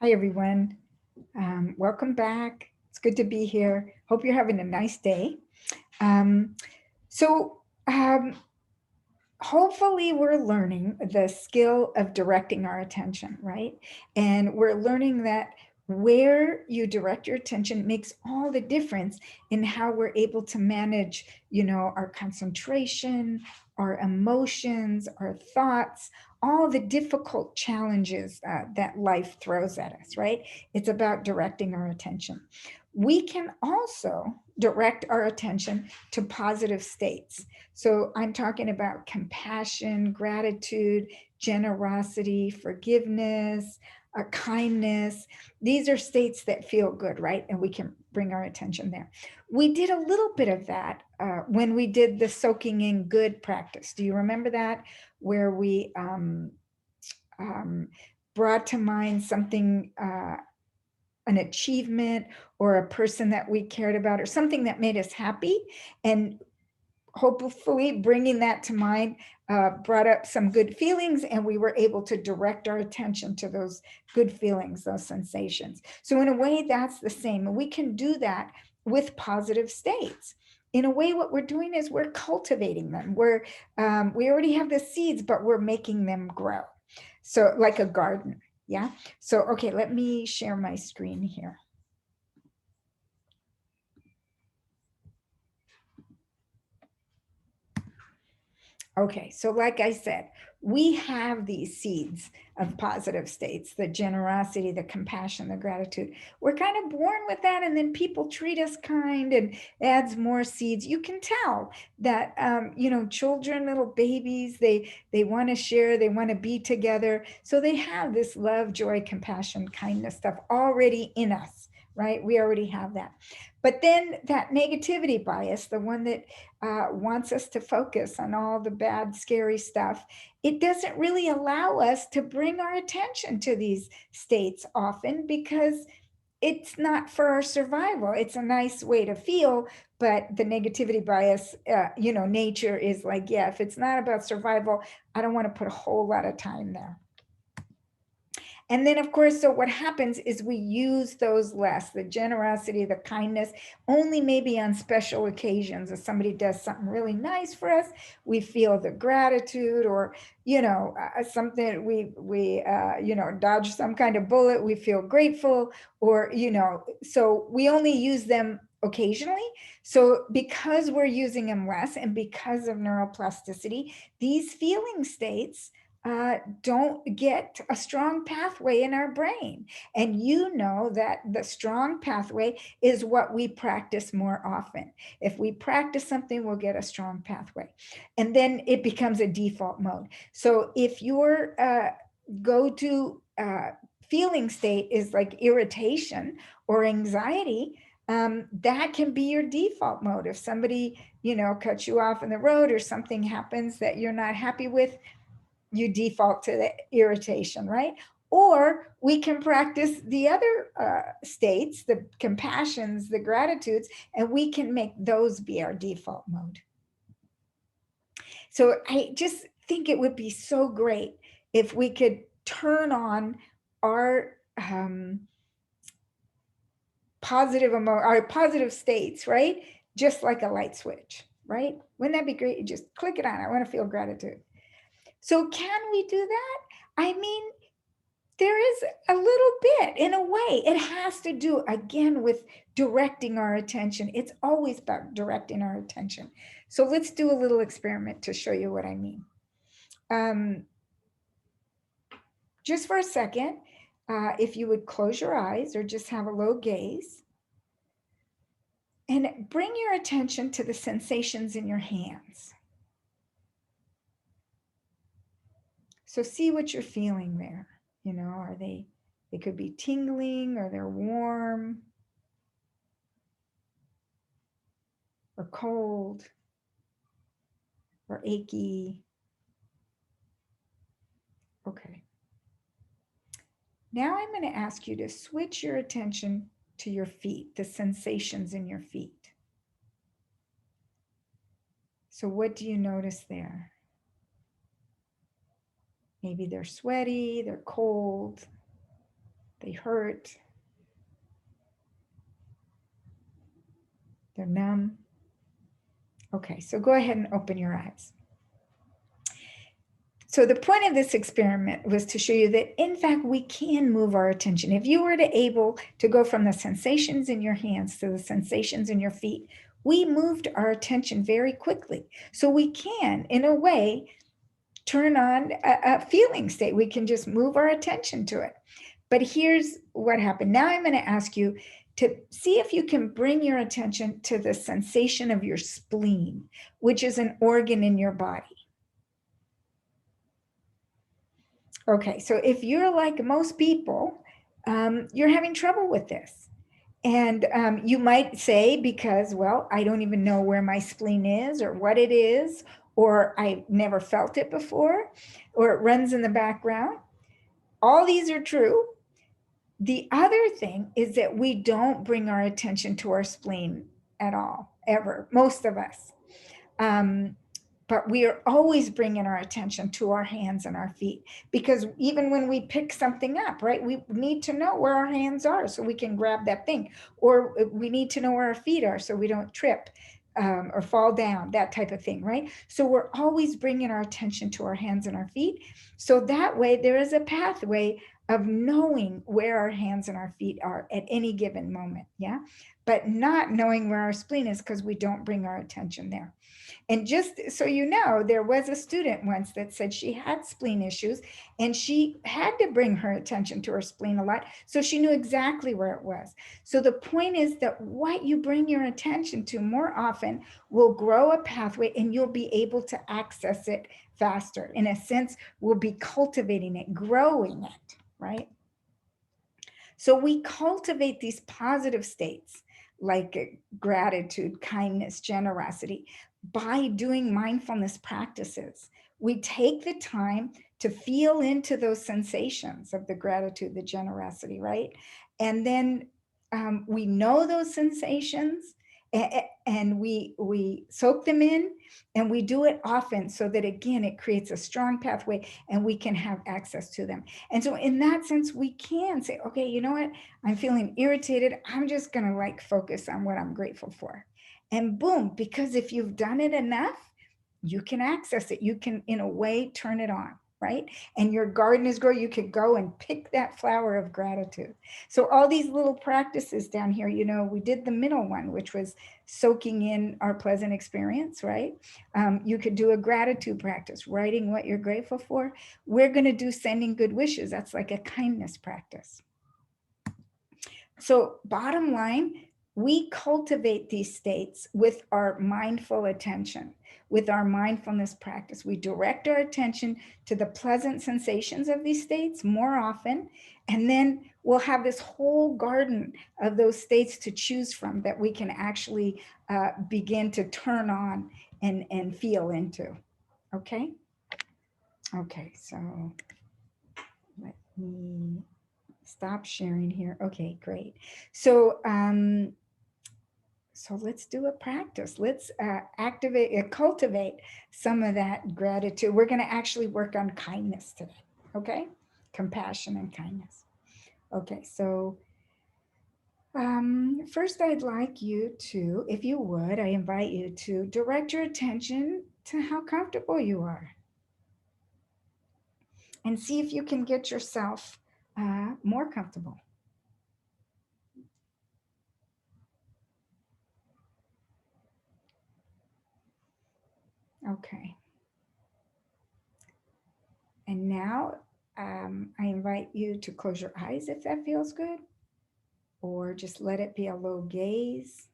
Hi, everyone. Welcome back. It's good to be here. Hope you're having a nice day. Um, so, um, Hopefully, we're learning the skill of directing our attention, right? And we're learning that where you direct your attention makes all the difference in how we're able to manage, our concentration, our emotions, our thoughts, all the difficult challenges that life throws at us, right? It's about directing our attention. We can also direct our attention to positive states. So I'm talking about compassion, gratitude, generosity, forgiveness, kindness. These are states that feel good, right? And we can bring our attention there. We did a little bit of that when we did the soaking in good practice. Do you remember that? Where we um, brought to mind something, an achievement or a person that we cared about or something that made us happy. And hopefully bringing that to mind brought up some good feelings, and we were able to direct our attention to those good feelings, those sensations. So in a way, that's the same, and we can do that with positive states. In a way, what we're doing is we're cultivating them. We already have the seeds, but we're making them grow. So like a garden. Yeah. So okay, let me share my screen here. Okay, so like I said, we have these seeds of positive states, the generosity, the compassion, the gratitude. We're kind of born with that, and then people treat us kind and adds more seeds. You can tell that children, little babies, they want to share, they want to be together. So they have this love, joy, compassion, kindness stuff already in us, right? We already have that. But then that negativity bias, the one that wants us to focus on all the bad, scary stuff, it doesn't really allow us to bring our attention to these states often because it's not for our survival. It's a nice way to feel, but the negativity bias, nature is like, yeah, if it's not about survival, I don't want to put a whole lot of time there. And then, of course, so what happens is we use those less, the generosity, the kindness, only maybe on special occasions. If somebody does something really nice for us, we feel the gratitude, or, something dodge some kind of bullet, we feel grateful, or, so we only use them occasionally. So because we're using them less and because of neuroplasticity, these feeling states don't get a strong pathway in our brain. And you know that the strong pathway is what we practice more often. If we practice something, we'll get a strong pathway. And then it becomes a default mode. So if your go to feeling state is like irritation or anxiety, that can be your default mode. If somebody, cuts you off in the road or something happens that you're not happy with, you default to the irritation, right? Or we can practice the other states, the compassions, the gratitudes, and we can make those be our default mode. So I just think it would be so great if we could turn on our our positive states, right? Just like a light switch, right? Wouldn't that be great? You just click it on. I want to feel gratitude. So can we do that? I mean, there is a little bit, in a way. It has to do, again, with directing our attention. It's always about directing our attention. So let's do a little experiment to show you what I mean. Just for a second, if you would close your eyes or just have a low gaze and bring your attention to the sensations in your hands. So see what you're feeling there. Are they could be tingling, or they're warm or cold or achy. Okay. Now I'm going to ask you to switch your attention to your feet, the sensations in your feet. So what do you notice there? Maybe they're sweaty, they're cold, They hurt. They're numb. Okay, so go ahead and open your eyes. So the point of this experiment was to show you that, in fact, we can move our attention. If you were able to go from the sensations in your hands to the sensations in your feet, we moved our attention very quickly. So we can, in a way, turn on a feeling state. We can just move our attention to it. But here's what happened. Now I'm going to ask you to see if you can bring your attention to the sensation of your spleen, which is an organ in your body. Okay, so if you're like most people, you're having trouble with this. And you might say, because, well, I don't even know where my spleen is or what it is, or I never felt it before, or it runs in the background. All these are true. The other thing is that we don't bring our attention to our spleen at all, ever, most of us. But we are always bringing our attention to our hands and our feet, because even when we pick something up, right, we need to know where our hands are so we can grab that thing, or we need to know where our feet are so we don't trip or fall down, that type of thing, right? So we're always bringing our attention to our hands and our feet. So that way there is a pathway of knowing where our hands and our feet are at any given moment, yeah? But not knowing where our spleen is because we don't bring our attention there. And just so you know, there was a student once that said she had spleen issues and she had to bring her attention to her spleen a lot. So she knew exactly where it was. So the point is that what you bring your attention to more often will grow a pathway and you'll be able to access it faster. In a sense, we'll be cultivating it, growing it, right? So we cultivate these positive states like gratitude, kindness, generosity by doing mindfulness practices. We take the time to feel into those sensations of the gratitude, the generosity, right? And then we know those sensations and we soak them in, and we do it often so that, again, it creates a strong pathway and we can have access to them. And so in that sense, we can say, okay, you know what? I'm feeling irritated. I'm just going to like focus on what I'm grateful for. And boom, because if you've done it enough, you can access it. You can, in a way, turn it on, right? And your garden is growing. You could go and pick that flower of gratitude. So all these little practices down here, you know, we did the middle one, which was soaking in our pleasant experience, right? You could do a gratitude practice, writing what you're grateful for. We're going to do sending good wishes. That's like a kindness practice. So bottom line, we cultivate these states with our mindful attention, with our mindfulness practice. We direct our attention to the pleasant sensations of these states more often, and then we'll have this whole garden of those states to choose from that we can actually begin to turn on and feel into. Okay? Okay, so let me stop sharing here. Okay, great. So so let's do a practice. Let's cultivate some of that gratitude. We're going to actually work on kindness today. Okay, compassion and kindness. Okay, so first I'd like you to, if you would, I invite you to direct your attention to how comfortable you are, and see if you can get yourself more comfortable. Okay. And now I invite you to close your eyes if that feels good, or just let it be a low gaze.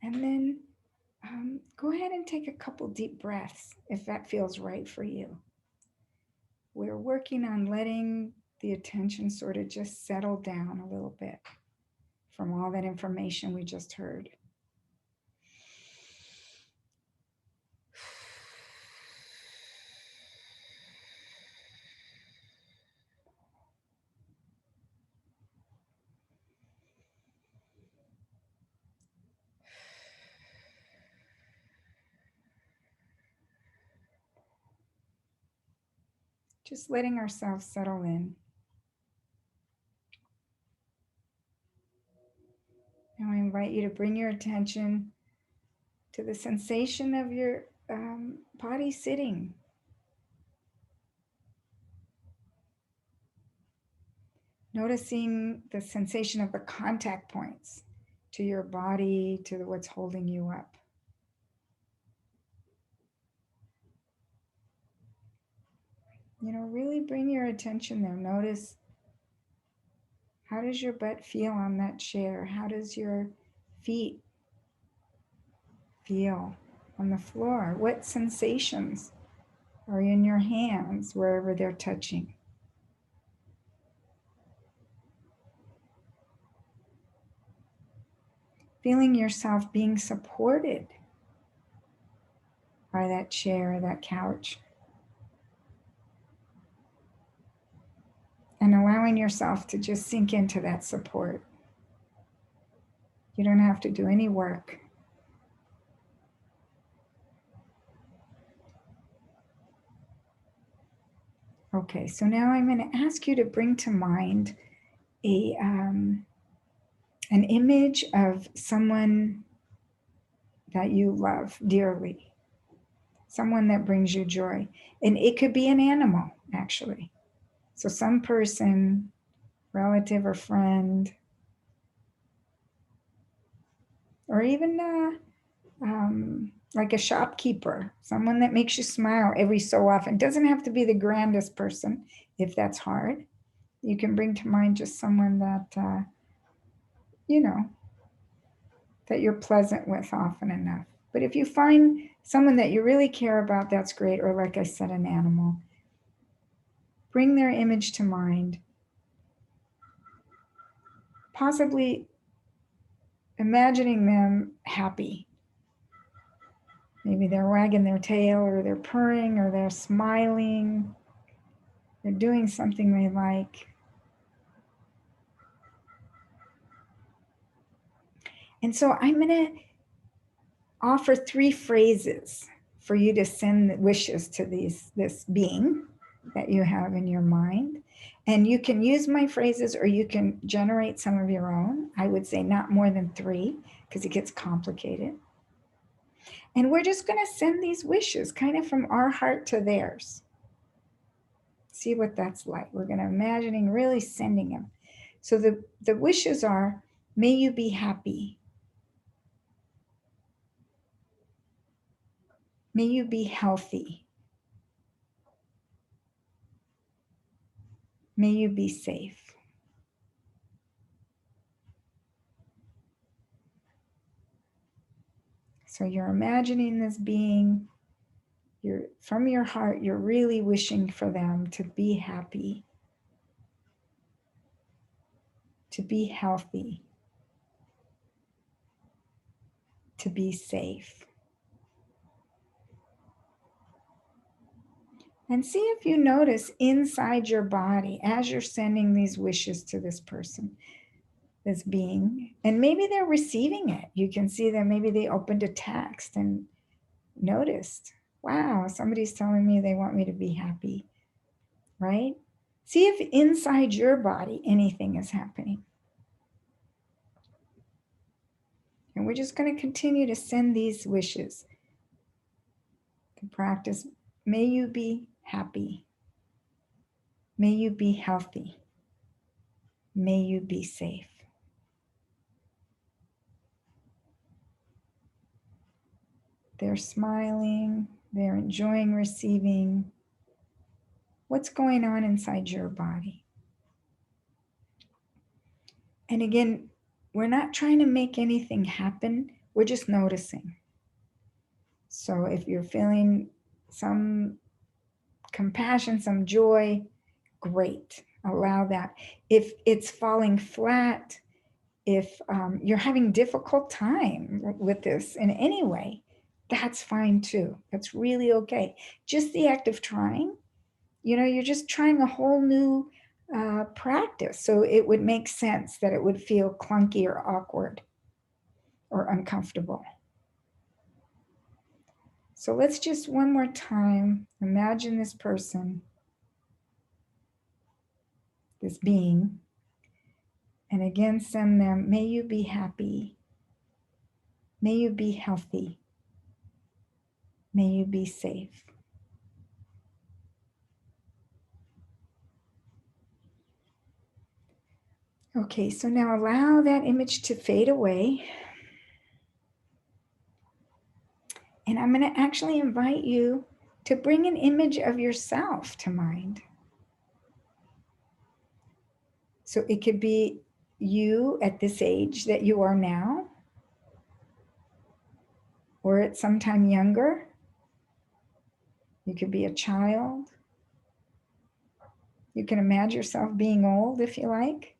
And then go ahead and take a couple deep breaths if that feels right for you. We're working on letting the attention sort of just settle down a little bit from all that information we just heard. Just letting ourselves settle in. Now I invite you to bring your attention to the sensation of your body sitting. Noticing the sensation of the contact points to your body, to what's holding you up. Really bring your attention there. Notice, how does your butt feel on that chair? How does your feet feel on the floor? What sensations are in your hands wherever they're touching? Feeling yourself being supported by that chair or that couch. And allowing yourself to just sink into that support. You don't have to do any work. Okay, so now I'm going to ask you to bring to mind an image of someone that you love dearly, someone that brings you joy. And it could be an animal, actually. So some person, relative or friend, or even like a shopkeeper, someone that makes you smile every so often. Doesn't have to be the grandest person if that's hard. You can bring to mind just someone that, that you're pleasant with often enough. But if you find someone that you really care about, that's great. Or like I said, an animal. Bring their image to mind. Possibly imagining them happy. Maybe they're wagging their tail, or they're purring, or they're smiling. They're doing something they like. And so I'm going to offer 3 phrases for you to send wishes to this being that you have in your mind. And you can use my phrases, or you can generate some of your own. I would say not more than 3, because it gets complicated. And we're just going to send these wishes kind of from our heart to theirs. See what that's like. We're going to imagining really sending them. So the wishes are, may you be happy. May you be healthy. May you be safe. So you're imagining this being, from your heart, you're really wishing for them to be happy, to be healthy, to be safe. And see if you notice inside your body as you're sending these wishes to this person, this being, and maybe they're receiving it. You can see that maybe they opened a text and noticed, wow, somebody's telling me they want me to be happy, right? See if inside your body anything is happening. And we're just going to continue to send these wishes to practice. May you be happy. May you be healthy. May you be safe. They're smiling. They're enjoying receiving. What's going on inside your body? And again, we're not trying to make anything happen. We're just noticing. So if you're feeling some compassion, some joy, great. Allow that. If it's falling flat, if you're having difficult time with this in any way, that's fine too. That's really okay. Just the act of trying, you're just trying a whole new practice. So it would make sense that it would feel clunky or awkward or uncomfortable. So let's just one more time imagine this person this being. And again, send them, may you be happy. May you be healthy. May you be safe. Okay, so now allow that image to fade away. And I'm going to actually invite you to bring an image of yourself to mind. So it could be you at this age that you are now, or at some time younger. You could be a child. You can imagine yourself being old if you like.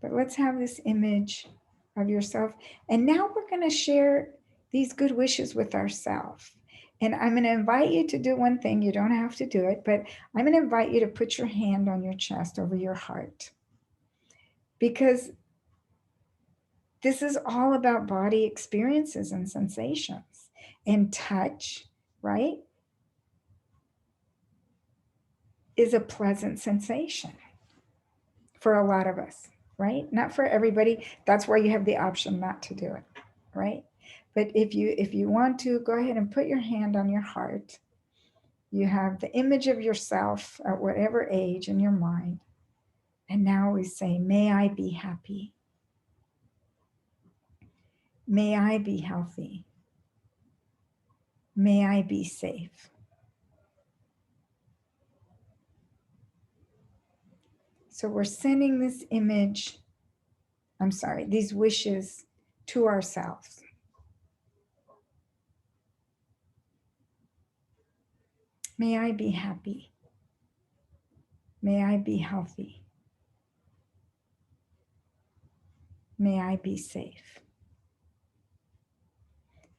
But let's have this image of yourself. And now we're going to share these good wishes with ourselves. And I'm going to invite you to do one thing. You don't have to do it, but I'm going to invite you to put your hand on your chest over your heart. Because this is all about body experiences and sensations and touch, right? Is a pleasant sensation for a lot of us, right? Not for everybody. That's why you have the option not to do it, right? But if you want to, go ahead and put your hand on your heart. You have the image of yourself at whatever age in your mind. And now we say, may I be happy. May I be healthy. May I be safe. So we're sending this image, these wishes to ourselves. May I be happy. May I be healthy. May I be safe.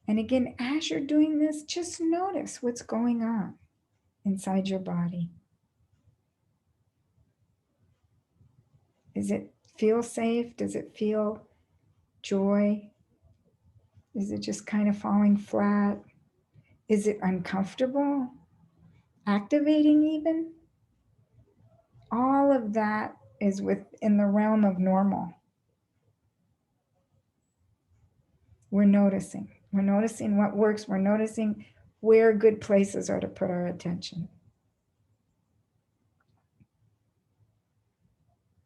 And again, as you're doing this, just notice what's going on inside your body. Does it feel safe? Does it feel joy? Is it just kind of falling flat? Is it uncomfortable? Activating even? All of that is within the realm of normal. We're noticing. We're noticing what works. We're noticing where good places are to put our attention.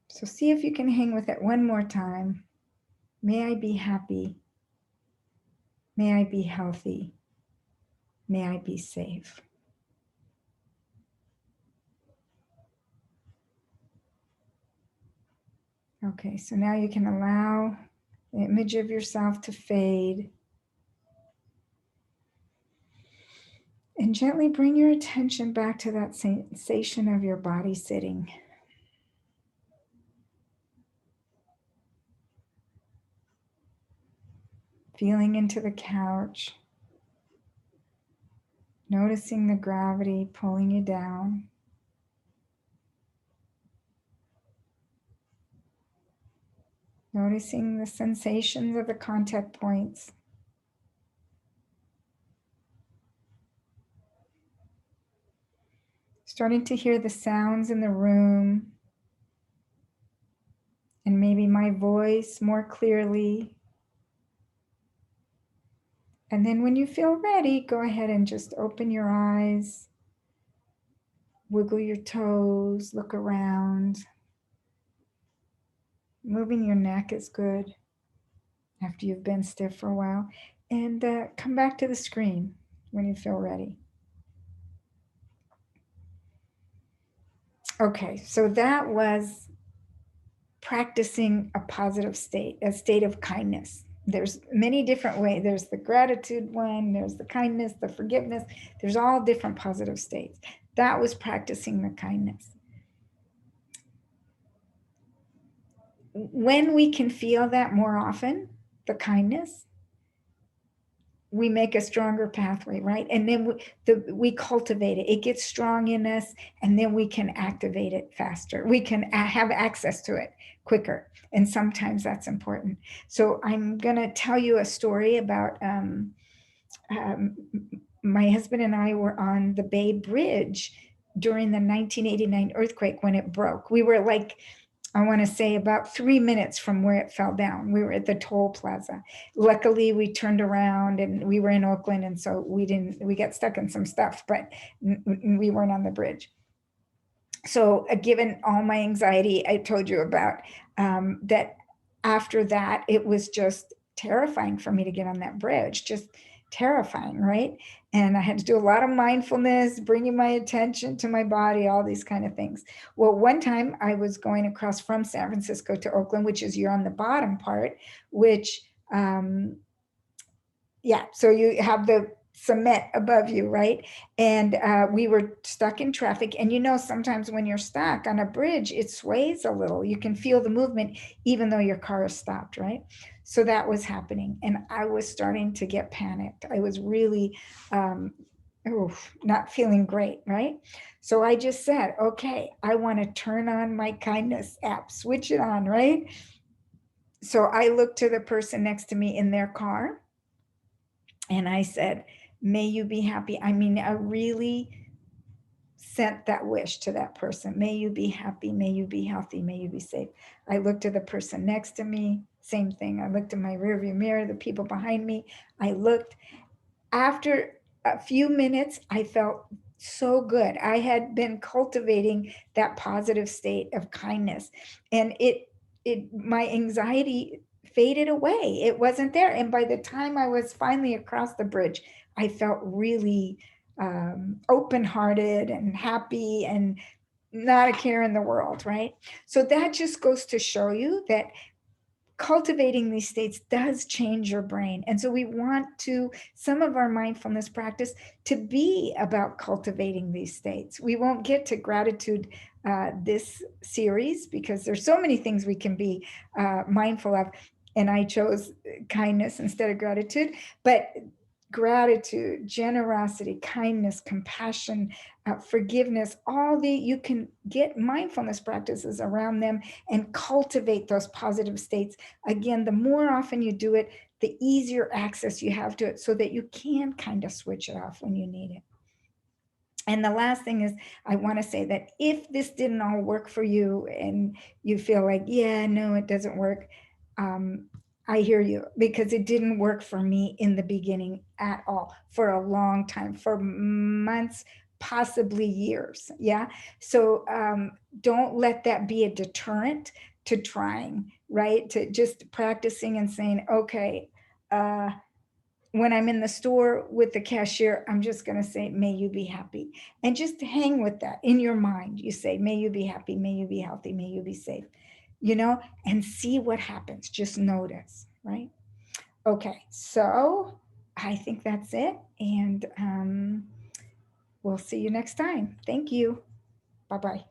So see if you can hang with it one more time. May I be happy. May I be healthy. May I be safe. Okay, so now you can allow the image of yourself to fade. And gently bring your attention back to that sensation of your body sitting. Feeling into the couch. Noticing the gravity pulling you down. Noticing the sensations of the contact points. Starting to hear the sounds in the room. And maybe my voice more clearly. And then when you feel ready, go ahead and just open your eyes. Wiggle your toes, look around. Moving your neck is good after you've been stiff for a while. And come back to the screen when you feel ready. Okay, so that was practicing a positive state, a state of kindness. There's many different ways. There's the gratitude one, there's the kindness, the forgiveness. There's all different positive states. That was practicing the kindness. When we can feel that more often, the kindness, we make a stronger pathway, right? And then we cultivate it. It gets strong in us, and then we can activate it faster. We can have access to it quicker. And sometimes that's important. So I'm going to tell you a story about my husband and I were on the Bay Bridge during the 1989 earthquake when it broke. We were like, I want to say about 3 minutes from where it fell down. We were at the toll plaza. Luckily, we turned around and we were in Oakland, and so we got stuck in some stuff, but we weren't on the bridge. So given all my anxiety I told you about, that after that, it was just terrifying for me to get on that bridge, just terrifying, right? And I had to do a lot of mindfulness, bringing my attention to my body, all these kind of things. Well, one time I was going across from San Francisco to Oakland, which is you're on the bottom part, which, yeah, so you have the cement above you, right? And we were stuck in traffic. And sometimes when you're stuck on a bridge, it sways a little. You can feel the movement, even though your car is stopped, right? So that was happening. And I was starting to get panicked. I was really not feeling great, right? So I just said, okay, I want to turn on my kindness app, switch it on, right? So I looked to the person next to me in their car and I said, may you be happy. I mean, I really sent that wish to that person. May you be happy. May you be healthy. May you be safe. I looked at the person next to me. Same thing. I looked in my rearview mirror, the people behind me. I looked. After a few minutes, I felt so good. I had been cultivating that positive state of kindness, and my anxiety faded away. It wasn't there. And by the time I was finally across the bridge, I felt really open-hearted and happy and not a care in the world, right? So that just goes to show you that cultivating these states does change your brain. And so we want some of our mindfulness practice to be about cultivating these states. We won't get to gratitude this series because there's so many things we can be mindful of. And I chose kindness instead of gratitude. But gratitude, generosity, kindness, compassion, forgiveness, you can get mindfulness practices around them and cultivate those positive states. Again, the more often you do it, the easier access you have to it so that you can kind of switch it off when you need it. And the last thing is, I want to say that if this didn't all work for you and you feel like, yeah, no, it doesn't work, I hear you, because it didn't work for me in the beginning at all, for a long time, for months, possibly years. Yeah. So don't let that be a deterrent to trying, right? To just practicing and saying, okay, when I'm in the store with the cashier, I'm just going to say, may you be happy. And just hang with that in your mind. You say, may you be happy, may you be healthy, may you be safe, and see what happens. Just notice, right? Okay, so I think that's it. And we'll see you next time. Thank you. Bye-bye.